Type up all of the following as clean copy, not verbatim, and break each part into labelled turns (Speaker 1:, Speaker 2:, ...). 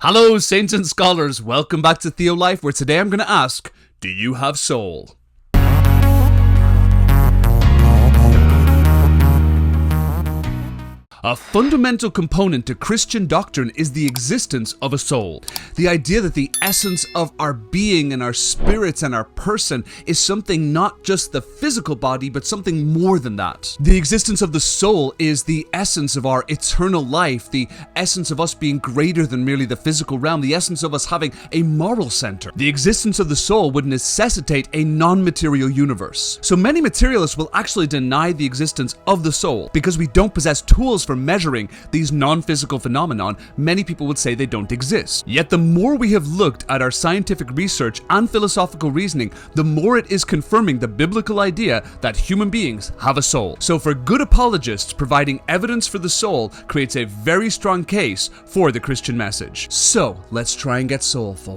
Speaker 1: Hello, saints and scholars. Welcome back to Theo Life, where today I'm going to ask, do you have soul? A fundamental component to Christian doctrine is the existence of a soul. The idea that the essence of our being and our spirits and our person is something not just the physical body, but something more than that. The existence of the soul is the essence of our eternal life, the essence of us being greater than merely the physical realm, the essence of us having a moral center. The existence of the soul would necessitate a non-material universe. So many materialists will actually deny the existence of the soul because we don't possess tools for measuring these non-physical phenomenon. Many people would say they don't exist. Yet the more we have looked at our scientific research and philosophical reasoning, the more it is confirming the biblical idea that human beings have a soul. So for good apologists, providing evidence for the soul creates a very strong case for the Christian message. So let's try and get soulful.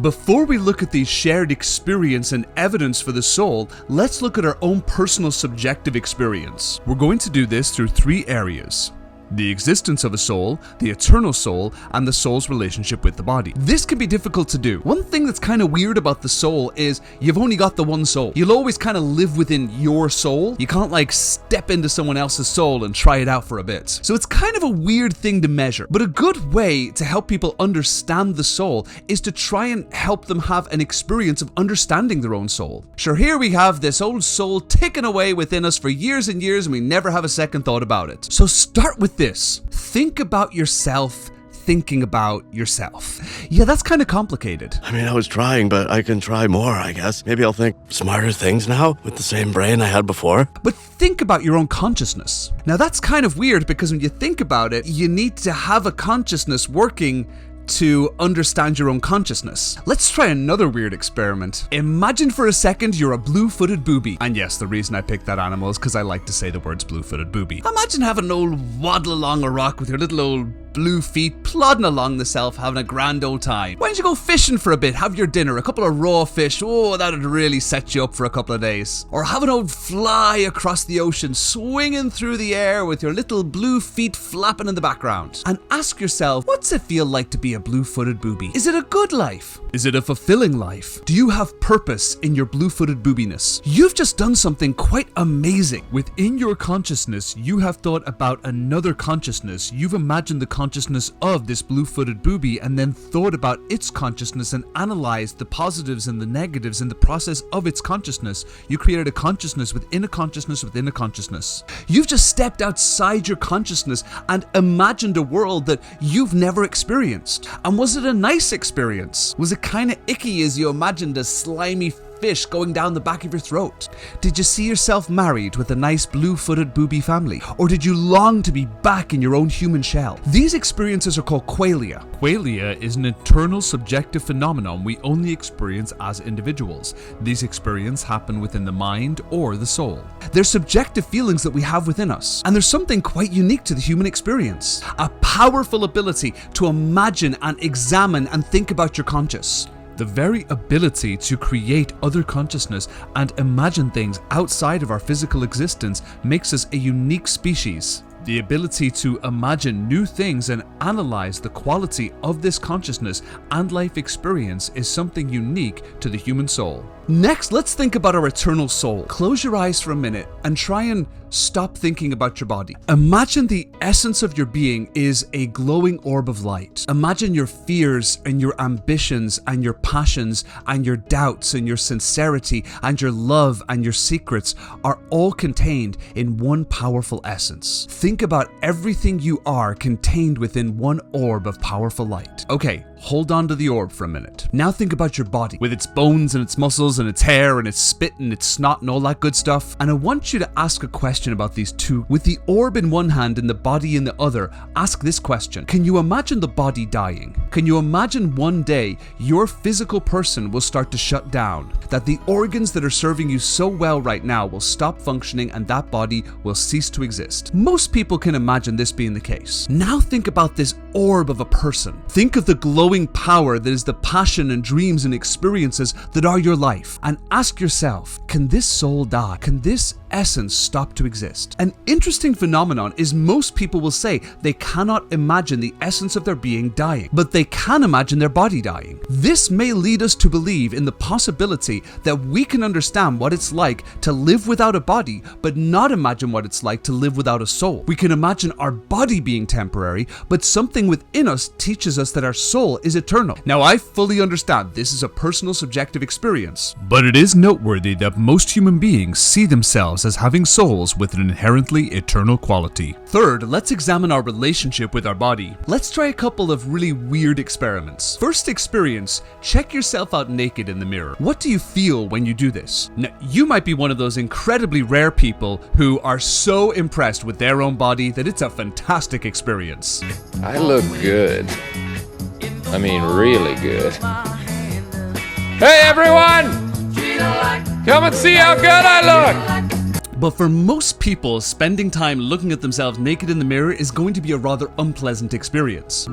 Speaker 1: Before we look at the shared experience and evidence for the soul, let's look at our own personal subjective experience. We're going to do this through three areas: the existence of a soul, the eternal soul, and the soul's relationship with the body. This can be difficult to do. One thing that's kind of weird about the soul is you've only got the one soul. You'll always kind of live within your soul. You can't like step into someone else's soul and try it out for a bit. So it's kind of a weird thing to measure. But a good way to help people understand the soul is to try and help them have an experience of understanding their own soul. Sure, here we have this old soul ticking away within us for years and years, and we never have a second thought about it. So start with this. Think about yourself thinking about yourself. Yeah, that's kind of complicated.
Speaker 2: I was trying, but I can try more, I guess. Maybe I'll think smarter things now with the same brain I had before.
Speaker 1: But think about your own consciousness. Now that's kind of weird because when you think about it, you need to have a consciousness working to understand your own consciousness. Let's try another weird experiment. Imagine for a second you're a blue-footed booby. And yes, the reason I picked that animal is because I like to say the words blue-footed booby. Imagine having an old waddle along a rock with your little old blue feet plodding along the self, having a grand old time. Why don't you go fishing for a bit, have your dinner, a couple of raw fish, that'd really set you up for a couple of days. Or have an old fly across the ocean, swinging through the air with your little blue feet flapping in the background. And ask yourself, what's it feel like to be a blue-footed booby? Is it a good life? Is it a fulfilling life? Do you have purpose in your blue-footed boobiness? You've just done something quite amazing. Within your consciousness, you have thought about another consciousness. You've imagined the consciousness of this blue-footed booby and then thought about its consciousness and analyzed the positives and the negatives in the process of its consciousness. You created a consciousness within a consciousness within a consciousness. You've just stepped outside your consciousness and imagined a world that you've never experienced. And was it a nice experience? Was it kind of icky as you imagined a slimy fish going down the back of your throat? Did you see yourself married with a nice blue-footed booby family? Or did you long to be back in your own human shell? These experiences are called qualia. Qualia is an internal subjective phenomenon we only experience as individuals. These experiences happen within the mind or the soul. They're subjective feelings that we have within us. And there's something quite unique to the human experience. A powerful ability to imagine and examine and think about your conscious. The very ability to create other consciousness and imagine things outside of our physical existence makes us a unique species. The ability to imagine new things and analyze the quality of this consciousness and life experience is something unique to the human soul. Next, let's think about our eternal soul. Close your eyes for a minute and try and stop thinking about your body. Imagine the essence of your being is a glowing orb of light. Imagine your fears and your ambitions and your passions and your doubts and your sincerity and your love and your secrets are all contained in one powerful essence. Think about everything you are contained within one orb of powerful light. Okay, hold on to the orb for a minute. Now think about your body with its bones and its muscles and its hair and its spit and its snot and all that good stuff. And I want you to ask a question about these two. With the orb in one hand and the body in the other, ask this question. Can you imagine the body dying? Can you imagine one day your physical person will start to shut down? That the organs that are serving you so well right now will stop functioning and that body will cease to exist? Most people can imagine this being the case. Now think about this orb of a person. Think of the glow glowing power that is the passion and dreams and experiences that are your life. And ask yourself, can this soul die? Can this essence stop to exist? An interesting phenomenon is most people will say they cannot imagine the essence of their being dying, but they can imagine their body dying. This may lead us to believe in the possibility that we can understand what it's like to live without a body, but not imagine what it's like to live without a soul. We can imagine our body being temporary, but something within us teaches us that our soul is eternal. Now, I fully understand this is a personal subjective experience, but it is noteworthy that most human beings see themselves as having souls with an inherently eternal quality. Third, let's examine our relationship with our body. Let's try a couple of really weird experiments. First experience, check yourself out naked in the mirror. What do you feel when you do this? Now, you might be one of those incredibly rare people who are so impressed with their own body that it's a fantastic experience.
Speaker 3: I look good. I mean, really good. Hey everyone! Come and see how good I look!
Speaker 1: But for most people, spending time looking at themselves naked in the mirror is going to be a rather unpleasant experience.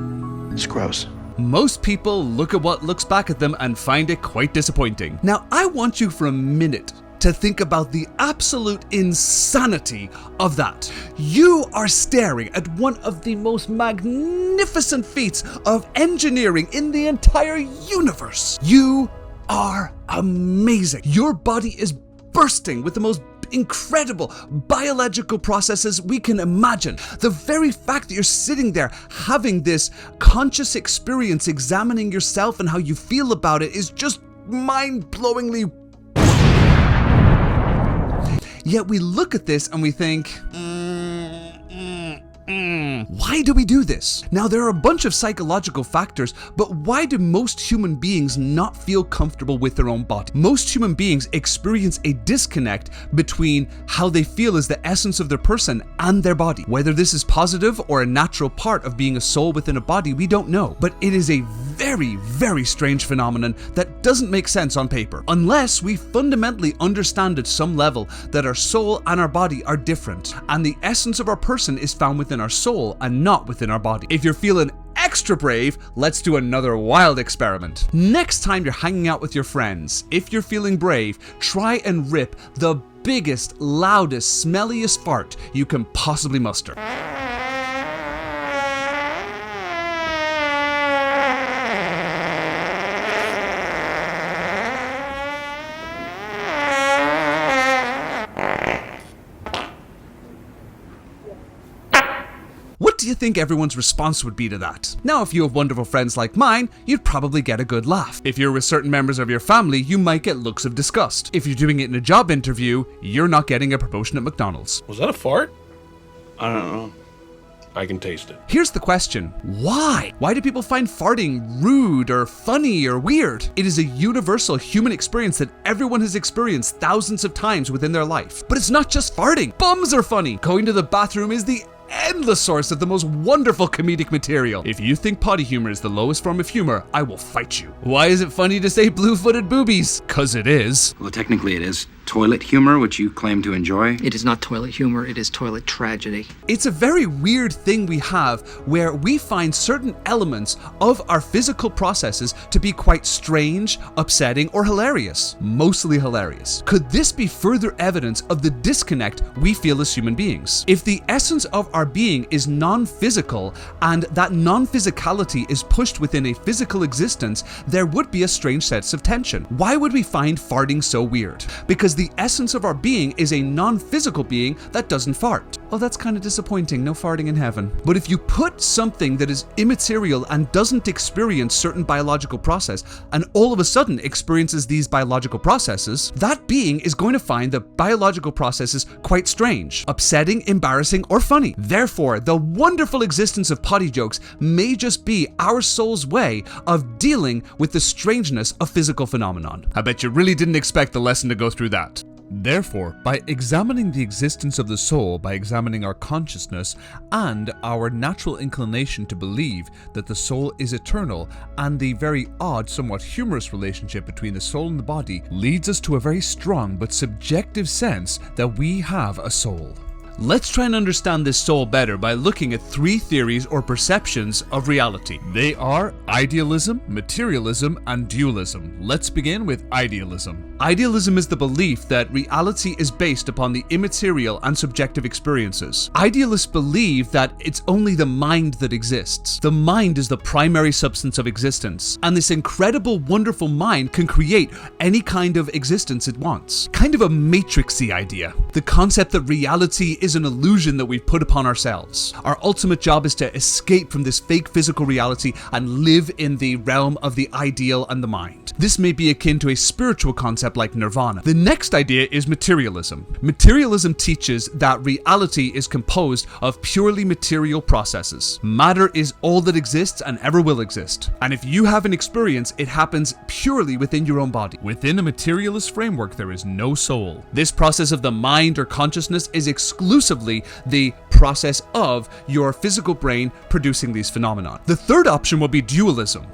Speaker 4: It's gross.
Speaker 1: Most people look at what looks back at them and find it quite disappointing. Now, I want you for a minute to think about the absolute insanity of that. You are staring at one of the most magnificent feats of engineering in the entire universe. You are amazing. Your body is bursting with the most incredible biological processes we can imagine. The very fact that you're sitting there having this conscious experience, examining yourself and how you feel about it, is just mind-blowingly. Yet we look at this and we think, why do we do this? Now, there are a bunch of psychological factors, but why do most human beings not feel comfortable with their own body? Most human beings experience a disconnect between how they feel as the essence of their person and their body. Whether this is positive or a natural part of being a soul within a body, we don't know. But it is a very, very strange phenomenon that doesn't make sense on paper, unless we fundamentally understand at some level that our soul and our body are different, and the essence of our person is found within our soul and not within our body. If you're feeling extra brave, let's do another wild experiment. Next time you're hanging out with your friends, if you're feeling brave, try and rip the biggest, loudest, smelliest fart you can possibly muster. What do you think everyone's response would be to that? Now, if you have wonderful friends like mine, you'd probably get a good laugh. If you're with certain members of your family, you might get looks of disgust. If you're doing it in a job interview, you're not getting a promotion at McDonald's.
Speaker 4: Was that a fart? I don't know. I can taste it.
Speaker 1: Here's the question. Why? Why do people find farting rude or funny or weird? It is a universal human experience that everyone has experienced thousands of times within their life. But it's not just farting. Bums are funny. Going to the bathroom is the endless source of the most wonderful comedic material. If you think potty humor is the lowest form of humor, I will fight you. Why is it funny to say blue-footed boobies? 'Cause it is.
Speaker 5: Well, technically it is toilet humor, which you claim to enjoy.
Speaker 6: It is not toilet humor, it is toilet tragedy.
Speaker 1: It's a very weird thing we have where we find certain elements of our physical processes to be quite strange, upsetting, or hilarious. Mostly hilarious. Could this be further evidence of the disconnect we feel as human beings? If the essence of our being is non-physical and that non-physicality is pushed within a physical existence, there would be a strange sense of tension. Why would we find farting so weird? Because the essence of our being is a non-physical being that doesn't fart. Oh, that's kind of disappointing, no farting in heaven. But if you put something that is immaterial and doesn't experience certain biological process and all of a sudden experiences these biological processes, that being is going to find the biological processes quite strange, upsetting, embarrassing, or funny. Therefore, the wonderful existence of potty jokes may just be our soul's way of dealing with the strangeness of physical phenomenon. I bet you really didn't expect the lesson to go through that. Therefore, by examining the existence of the soul, by examining our consciousness and our natural inclination to believe that the soul is eternal, and the very odd, somewhat humorous relationship between the soul and the body, leads us to a very strong but subjective sense that we have a soul. Let's try and understand this soul better by looking at three theories or perceptions of reality. They are idealism, materialism, and dualism. Let's begin with idealism. Idealism is the belief that reality is based upon the immaterial and subjective experiences. Idealists believe that it's only the mind that exists. The mind is the primary substance of existence, and this incredible, wonderful mind can create any kind of existence it wants. Kind of a matrixy idea. The concept that reality is an illusion that we've put upon ourselves. Our ultimate job is to escape from this fake physical reality and live in the realm of the ideal and the mind. This may be akin to a spiritual concept like nirvana. The next idea is materialism. Materialism teaches that reality is composed of purely material processes. Matter is all that exists and ever will exist. And if you have an experience, it happens purely within your own body. Within a materialist framework, there is no soul. This process of the mind or consciousness is exclusively the process of your physical brain producing these phenomena. The third option will be dualism.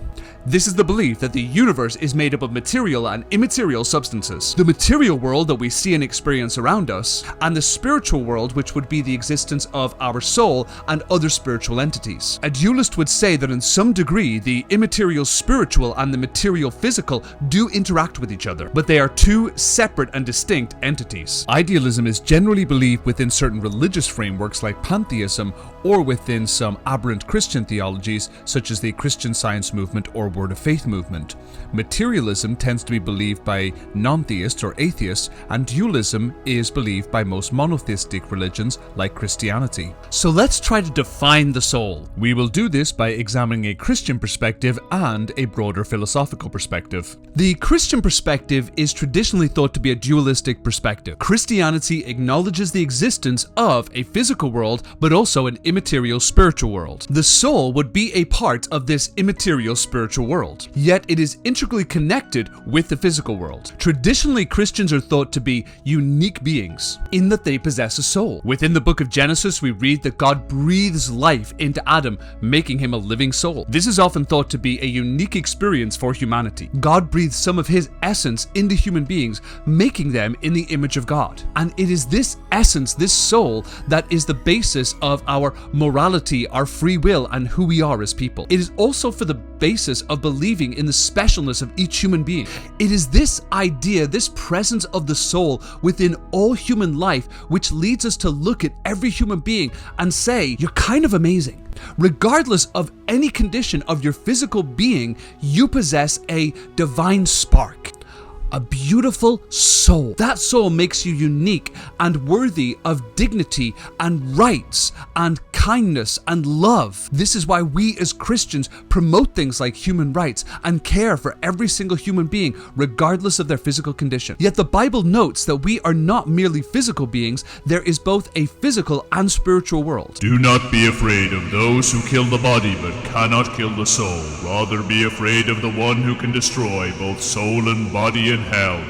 Speaker 1: This is the belief that the universe is made up of material and immaterial substances. The material world that we see and experience around us, and the spiritual world, which would be the existence of our soul and other spiritual entities. A dualist would say that in some degree, the immaterial spiritual and the material physical do interact with each other, but they are two separate and distinct entities. Idealism is generally believed within certain religious frameworks like pantheism, or within some aberrant Christian theologies, such as the Christian Science movement or Word of Faith movement. Materialism tends to be believed by non-theists or atheists, and dualism is believed by most monotheistic religions like Christianity. So let's try to define the soul. We will do this by examining a Christian perspective and a broader philosophical perspective. The Christian perspective is traditionally thought to be a dualistic perspective. Christianity acknowledges the existence of a physical world, but also an immaterial spiritual world. The soul would be a part of this immaterial spiritual world, yet it is intricately connected with the physical world. Traditionally, Christians are thought to be unique beings in that they possess a soul. Within the book of Genesis, we read that God breathes life into Adam, making him a living soul. This is often thought to be a unique experience for humanity. God breathes some of his essence into human beings, making them in the image of God. And it is this essence, this soul, that is the basis of our morality, our free will, and who we are as people. It is also for the basis of believing in the specialness of each human being. It is this idea, this presence of the soul within all human life, which leads us to look at every human being and say, you're kind of amazing. Regardless of any condition of your physical being, you possess a divine spark. A beautiful soul. That soul makes you unique and worthy of dignity and rights and kindness and love. This is why we as Christians promote things like human rights and care for every single human being, regardless of their physical condition. Yet the Bible notes that we are not merely physical beings, there is both a physical and spiritual world.
Speaker 7: Do not be afraid of those who kill the body but cannot kill the soul. Rather be afraid of the one who can destroy both soul and body in hell.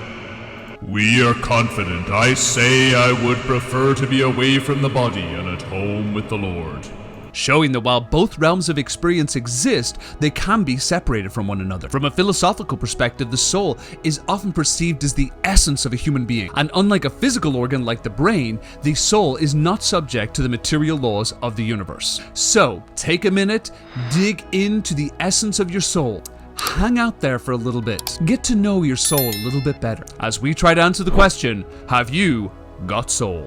Speaker 7: We are confident. I say I would prefer to be away from the body and at home with the Lord.
Speaker 1: Showing that while both realms of experience exist, they can be separated from one another. From a philosophical perspective, the soul is often perceived as the essence of a human being, and unlike a physical organ like the brain, the soul is not subject to the material laws of the universe. So, take a minute, dig into the essence of your soul. Hang out there for a little bit. Get to know your soul a little bit better as we try to answer the question, have you got soul?